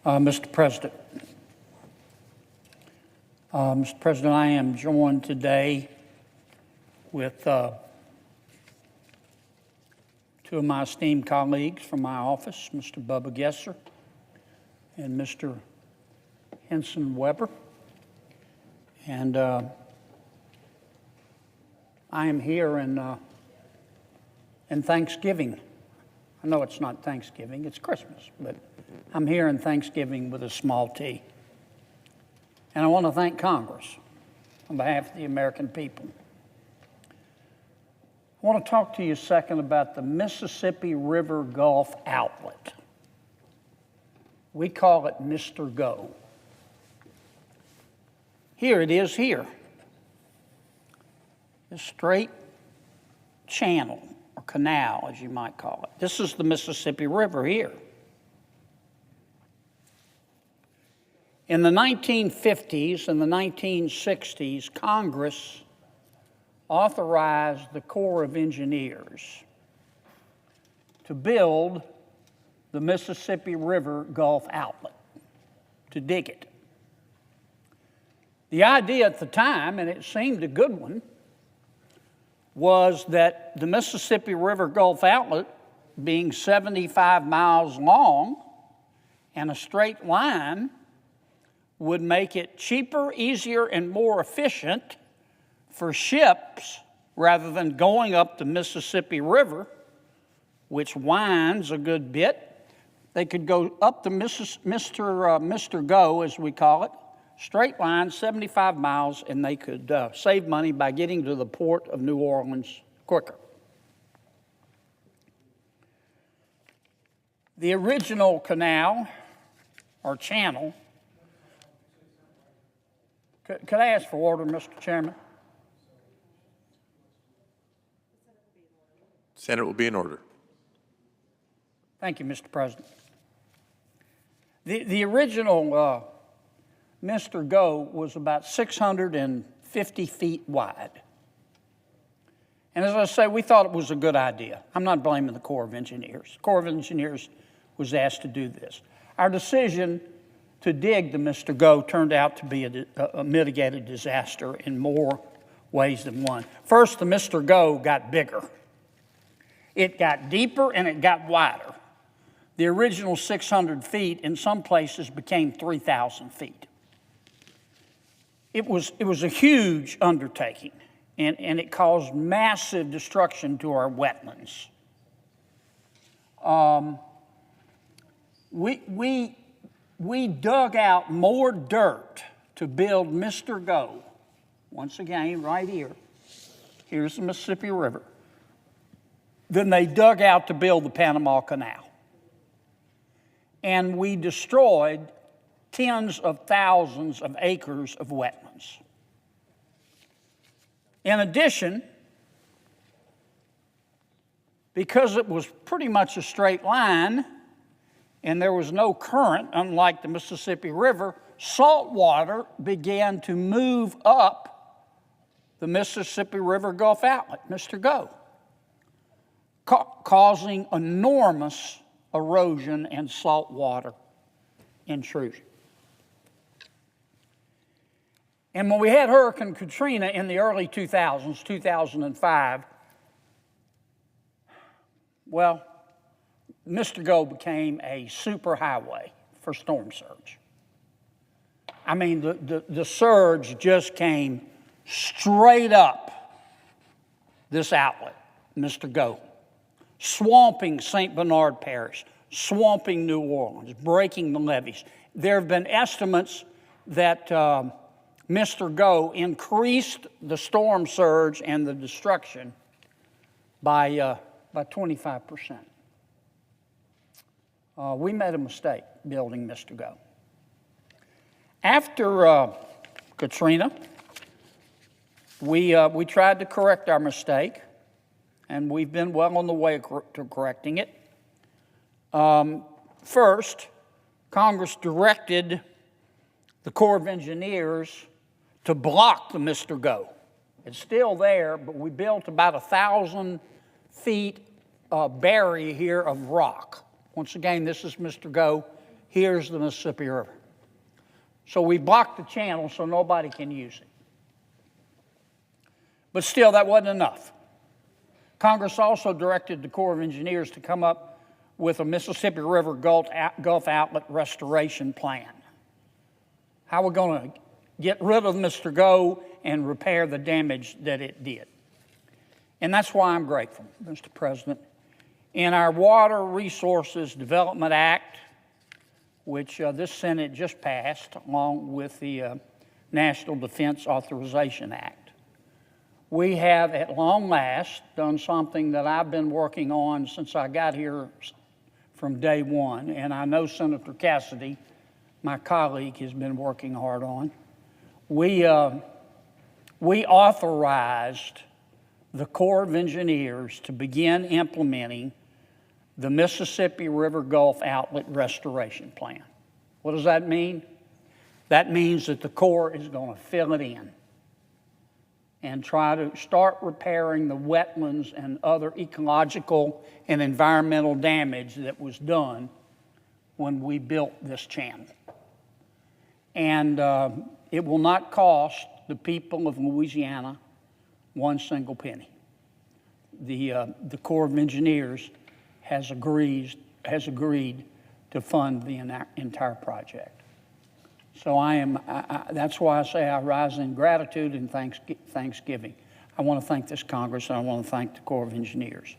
Mr. President. Mr. President, I am joined today with two of my esteemed colleagues from my office, Mr. Bubba Gesser and Mr. Henson Weber. And I am here in Thanksgiving. I know it's not Thanksgiving, it's Christmas, but I'm here in Thanksgiving with a small t. And I want to thank Congress on behalf of the American people. I want to talk to you a second about the Mississippi River Gulf Outlet. We call it Mr. Go. Here it is here. A straight channel, or canal, as you might call it. This is the Mississippi River here. In the 1950s and the 1960s, Congress authorized the Corps of Engineers to build the Mississippi River Gulf Outlet, to dig it. The idea at the time, and it seemed a good one, was that the Mississippi River Gulf Outlet, being 75 miles long and a straight line, would make it cheaper, easier, and more efficient for ships rather than going up the Mississippi River, which winds a good bit. They could go up the Mr. Go, as we call it, straight line, 75 miles, and they could save money by getting to the port of New Orleans quicker. The original canal, or channel, could I ask for order, Mr. Chairman? Senate will be in order. Thank you, Mr. President. The original Mr. Go was about 650 feet wide. And as I say, we thought it was a good idea. I'm not blaming the Corps of Engineers. The Corps of Engineers was asked to do this. Our decision to dig the Mr. Go turned out to be a mitigated disaster in more ways than one. First, the Mr. Go got bigger. It got deeper and it got wider. The original 600 feet in some places became 3,000 feet. It was a huge undertaking, and it caused massive destruction to our wetlands. We dug out more dirt to build Mr. Go. Once again, right here. Here's the Mississippi River. Than they dug out to build the Panama Canal. And we destroyed tens of thousands of acres of wetlands. In addition, because it was pretty much a straight line and there was no current, unlike the Mississippi River, salt water began to move up the Mississippi River Gulf Outlet, Mr. Go, causing enormous erosion and salt water intrusion. And when we had Hurricane Katrina in the early 2000s, 2005, well, Mr. Go became a superhighway for storm surge. I mean, the surge just came straight up this outlet, Mr. Go, swamping St. Bernard Parish, swamping New Orleans, breaking the levees. There have been estimates that Mr. Go increased the storm surge and the destruction by 25%. We made a mistake building Mr. Go. After Katrina, we tried to correct our mistake, and we've been well on the way to correcting it. First, Congress directed the Corps of Engineers to block the Mr. Go. It's still there, but we built about 1,000 feet barrier here of rock. Once again, this is Mr. Go. here's the Mississippi River. So we blocked the channel so nobody can use it. But still, that wasn't enough. Congress also directed the Corps of Engineers to come up with a Mississippi River Gulf Outlet Restoration Plan. How we're going to get rid of Mr. Go and repair the damage that it did. And that's why I'm grateful, Mr. President. In our Water Resources Development Act, which this Senate just passed, along with the National Defense Authorization Act, we have at long last done something that I've been working on since I got here from day one, and I know Senator Cassidy, my colleague, has been working hard on. We authorized the Corps of Engineers to begin implementing the Mississippi River Gulf Outlet Restoration Plan. What does that mean? That means that the Corps is going to fill it in and try to start repairing the wetlands and other ecological and environmental damage that was done when we built this channel. And it will not cost the people of Louisiana one single penny. The Corps of Engineers has agreed to fund the entire project. So that's why I say I rise in gratitude and thanksgiving. I want to thank this Congress, and I want to thank the Corps of Engineers.